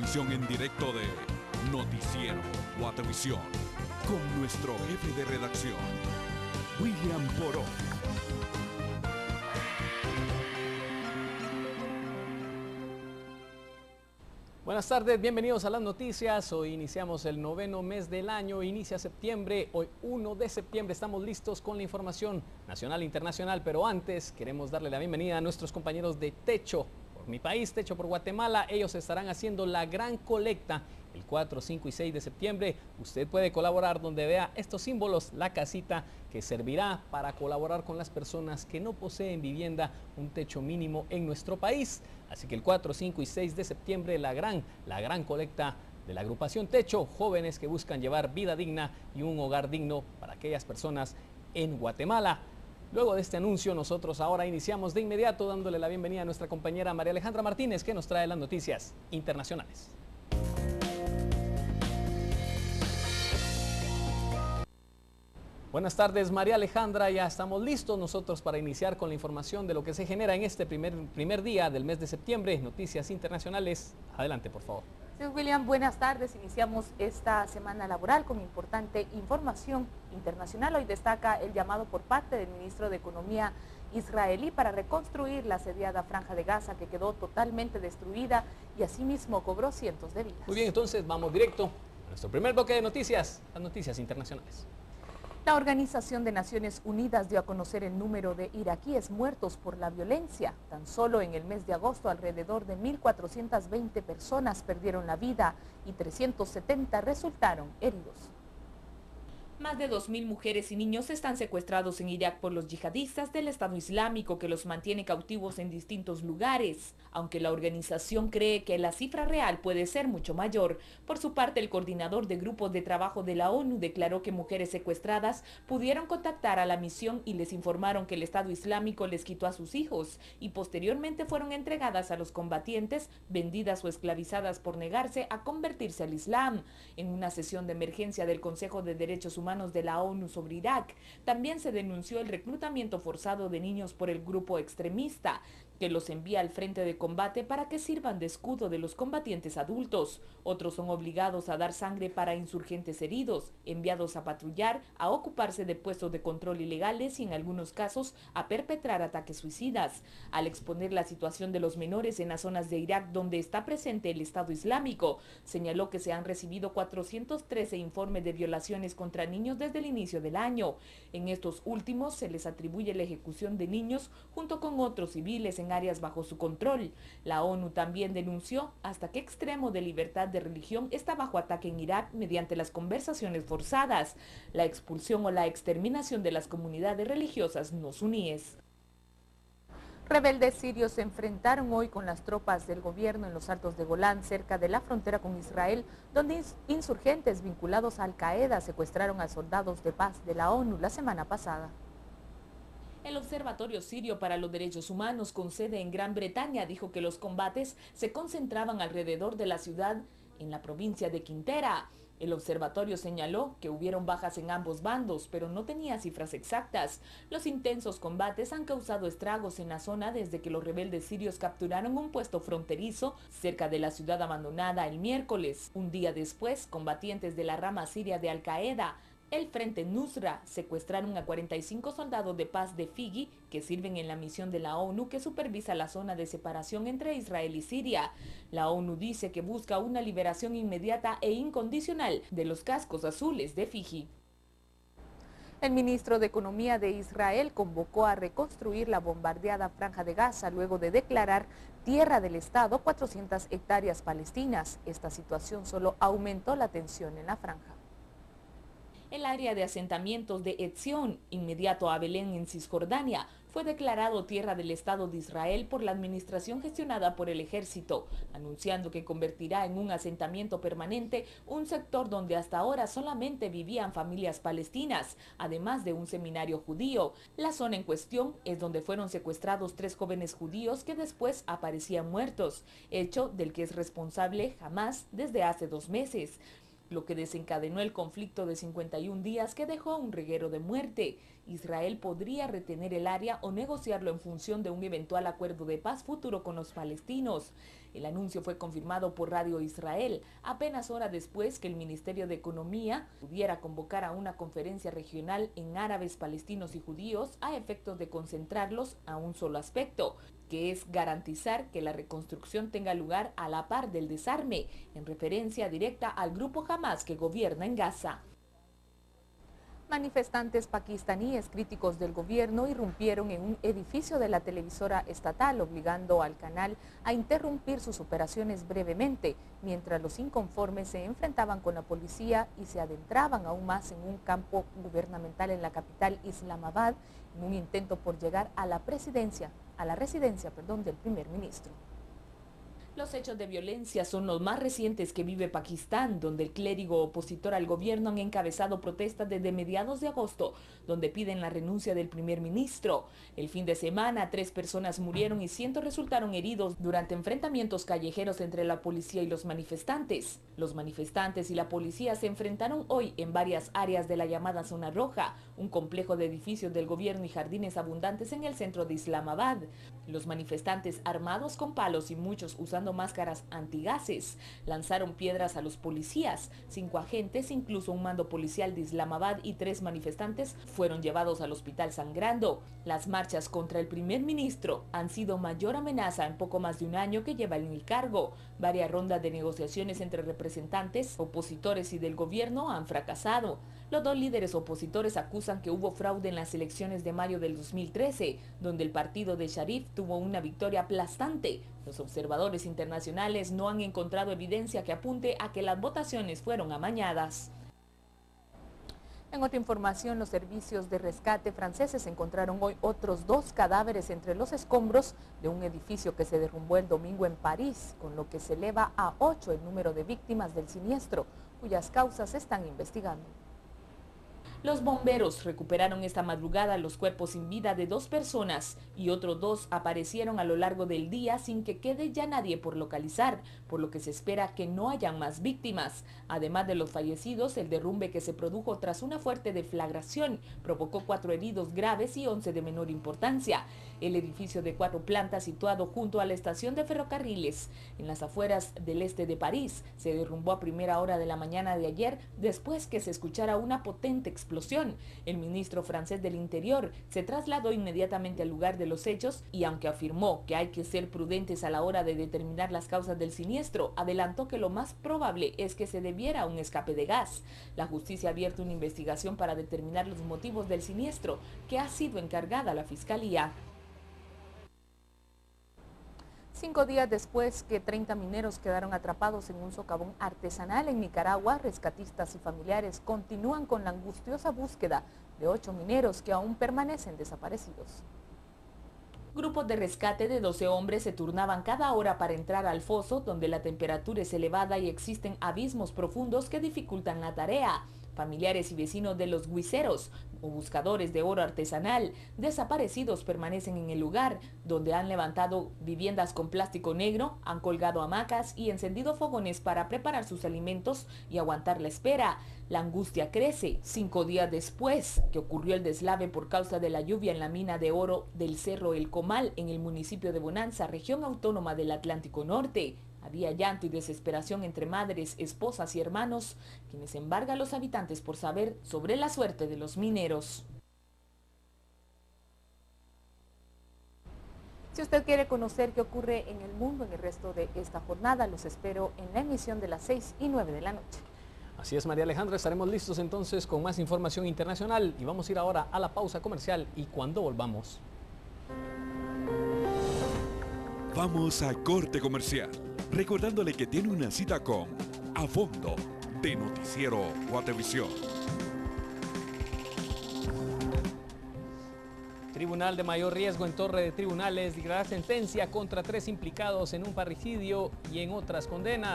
transmisión en directo de Noticiero Guatevisión con nuestro jefe de redacción, William Poró. Buenas tardes, bienvenidos a las noticias. Hoy iniciamos el 9º mes del año, inicia septiembre. Hoy 1 de septiembre estamos listos con la información nacional e internacional, pero antes queremos darle la bienvenida a nuestros compañeros de Techo por mi país, Techo por Guatemala. Ellos estarán haciendo la gran colecta el 4, 5 y 6 de septiembre. Usted puede colaborar donde vea estos símbolos, la casita que servirá para colaborar con las personas que no poseen vivienda, un techo mínimo en nuestro país. Así que el 4, 5 y 6 de septiembre la gran colecta de la agrupación Techo, jóvenes que buscan llevar vida digna y un hogar digno para aquellas personas en Guatemala. Luego de este anuncio, nosotros ahora iniciamos de inmediato dándole la bienvenida a nuestra compañera María Alejandra Martínez, que nos trae las noticias internacionales. Buenas tardes, María Alejandra. Ya estamos listos nosotros para iniciar con la información de lo que se genera en este primer día del mes de septiembre. Noticias internacionales. Adelante, por favor. Señor William, buenas tardes. Iniciamos esta semana laboral con importante información internacional. Hoy destaca el llamado por parte del ministro de Economía israelí para reconstruir la asediada Franja de Gaza, que quedó totalmente destruida y asimismo cobró cientos de vidas. Muy bien, entonces vamos directo a nuestro primer bloque de noticias, las noticias internacionales. La Organización de Naciones Unidas dio a conocer el número de iraquíes muertos por la violencia. Tan solo en el mes de agosto, alrededor de 1.420 personas perdieron la vida y 370 resultaron heridos. Más de 2.000 mujeres y niños están secuestrados en Irak por los yihadistas del Estado Islámico, que los mantiene cautivos en distintos lugares, aunque la organización cree que la cifra real puede ser mucho mayor. Por su parte, el coordinador de grupos de trabajo de la ONU declaró que mujeres secuestradas pudieron contactar a la misión y les informaron que el Estado Islámico les quitó a sus hijos y posteriormente fueron entregadas a los combatientes, vendidas o esclavizadas por negarse a convertirse al Islam. En una sesión de emergencia del Consejo de Derechos Humanos de la ONU sobre Irak, también se denunció el reclutamiento forzado de niños por el grupo extremista, que los envía al frente de combate para que sirvan de escudo de los combatientes adultos. Otros son obligados a dar sangre para insurgentes heridos, enviados a patrullar, a ocuparse de puestos de control ilegales y en algunos casos a perpetrar ataques suicidas. Al exponer la situación de los menores en las zonas de Irak donde está presente el Estado Islámico, señaló que se han recibido 413 informes de violaciones contra niños desde el inicio del año. En estos últimos se les atribuye la ejecución de niños junto con otros civiles en áreas bajo su control. La ONU también denunció hasta qué extremo de libertad de religión está bajo ataque en Irak mediante las conversaciones forzadas, la expulsión o la exterminación de las comunidades religiosas no suníes. Rebeldes sirios se enfrentaron hoy con las tropas del gobierno en los Altos de Golán, cerca de la frontera con Israel, donde insurgentes vinculados a Al-Qaeda secuestraron a soldados de paz de la ONU la semana pasada. El Observatorio Sirio para los Derechos Humanos, con sede en Gran Bretaña, dijo que los combates se concentraban alrededor de la ciudad en la provincia de Quintera. El observatorio señaló que hubieron bajas en ambos bandos, pero no tenía cifras exactas. Los intensos combates han causado estragos en la zona desde que los rebeldes sirios capturaron un puesto fronterizo cerca de la ciudad abandonada el miércoles. Un día después, combatientes de la rama siria de Al-Qaeda, el Frente Nusra, secuestraron a 45 soldados de paz de Figi que sirven en la misión de la ONU que supervisa la zona de separación entre Israel y Siria. La ONU dice que busca una liberación inmediata e incondicional de los cascos azules de Fiji. El ministro de Economía de Israel convocó a reconstruir la bombardeada Franja de Gaza luego de declarar tierra del Estado 400 hectáreas palestinas. Esta situación solo aumentó la tensión en la franja. El área de asentamientos de Etzion, inmediato a Belén en Cisjordania, fue declarado tierra del Estado de Israel por la administración gestionada por el ejército, anunciando que convertirá en un asentamiento permanente un sector donde hasta ahora solamente vivían familias palestinas, además de un seminario judío. La zona en cuestión es donde fueron secuestrados 3 jóvenes judíos que después aparecían muertos, hecho del que es responsable Hamás desde hace 2 meses. lo que desencadenó el conflicto de 51 días que dejó un reguero de muerte. Israel podría retener el área o negociarlo en función de un eventual acuerdo de paz futuro con los palestinos. El anuncio fue confirmado por Radio Israel, apenas hora después que el Ministerio de Economía pudiera convocar a una conferencia regional en árabes, palestinos y judíos a efectos de concentrarlos a un solo aspecto, que es garantizar que la reconstrucción tenga lugar a la par del desarme, en referencia directa al grupo Hamas que gobierna en Gaza. Manifestantes pakistaníes críticos del gobierno irrumpieron en un edificio de la televisora estatal, obligando al canal a interrumpir sus operaciones brevemente, mientras los inconformes se enfrentaban con la policía y se adentraban aún más en un campo gubernamental en la capital Islamabad, en un intento por llegar a la residencia del primer ministro. Los hechos de violencia son los más recientes que vive Pakistán, donde el clérigo opositor al gobierno han encabezado protestas desde mediados de agosto, donde piden la renuncia del primer ministro. El fin de semana, 3 personas murieron y cientos resultaron heridos durante enfrentamientos callejeros entre la policía y los manifestantes. Los manifestantes y la policía se enfrentaron hoy en varias áreas de la llamada Zona Roja, un complejo de edificios del gobierno y jardines abundantes en el centro de Islamabad. Los manifestantes, armados con palos y muchos usando máscaras antigases, lanzaron piedras a los policías. 5 agentes, incluso un mando policial de Islamabad, y 3 manifestantes fueron llevados al hospital sangrando. Las marchas contra el primer ministro han sido mayor amenaza en poco más de un año que lleva en el cargo. Varias rondas de negociaciones entre representantes, opositores y del gobierno han fracasado. Los 2 líderes opositores acusan que hubo fraude en las elecciones de mayo del 2013, donde el partido de Sharif tuvo una victoria aplastante. Los observadores internacionales no han encontrado evidencia que apunte a que las votaciones fueron amañadas. En otra información, los servicios de rescate franceses encontraron hoy otros 2 cadáveres entre los escombros de un edificio que se derrumbó el domingo en París, con lo que se eleva a 8 el número de víctimas del siniestro, cuyas causas se están investigando. Los bomberos recuperaron esta madrugada los cuerpos sin vida de 2 personas y otros 2 aparecieron a lo largo del día sin que quede ya nadie por localizar, por lo que se espera que no hayan más víctimas. Además de los fallecidos, el derrumbe que se produjo tras una fuerte deflagración provocó 4 heridos graves y 11 de menor importancia. El edificio de 4 plantas situado junto a la estación de ferrocarriles en las afueras del este de París se derrumbó a primera hora de la mañana de ayer después que se escuchara una potente explosión. El ministro francés del Interior se trasladó inmediatamente al lugar de los hechos y, aunque afirmó que hay que ser prudentes a la hora de determinar las causas del siniestro, adelantó que lo más probable es que se debiera a un escape de gas. La justicia ha abierto una investigación para determinar los motivos del siniestro, que ha sido encargada a la Fiscalía. 5 días después que 30 mineros quedaron atrapados en un socavón artesanal en Nicaragua, rescatistas y familiares continúan con la angustiosa búsqueda de 8 mineros que aún permanecen desaparecidos. Grupos de rescate de 12 hombres se turnaban cada hora para entrar al foso, donde la temperatura es elevada y existen abismos profundos que dificultan la tarea. Familiares y vecinos de los huiceros o buscadores de oro artesanal desaparecidos permanecen en el lugar, donde han levantado viviendas con plástico negro, han colgado hamacas y encendido fogones para preparar sus alimentos y aguantar la espera. La angustia crece 5 días después que ocurrió el deslave por causa de la lluvia en la mina de oro del Cerro El Comal en el municipio de Bonanza, región autónoma del Atlántico Norte. Había llanto y desesperación entre madres, esposas y hermanos, quienes embargan a los habitantes por saber sobre la suerte de los mineros. Si usted quiere conocer qué ocurre en el mundo en el resto de esta jornada, los espero en la emisión de las 6 y 9 de la noche. Así es, María Alejandra, estaremos listos entonces con más información internacional y vamos a ir ahora a la pausa comercial y cuando volvamos. Vamos a corte comercial, recordándole que tiene una cita con A Fondo de Noticiero Guatevisión. Tribunal de mayor riesgo en Torre de Tribunales dictará sentencia contra 3 implicados en un parricidio y en otras condenas.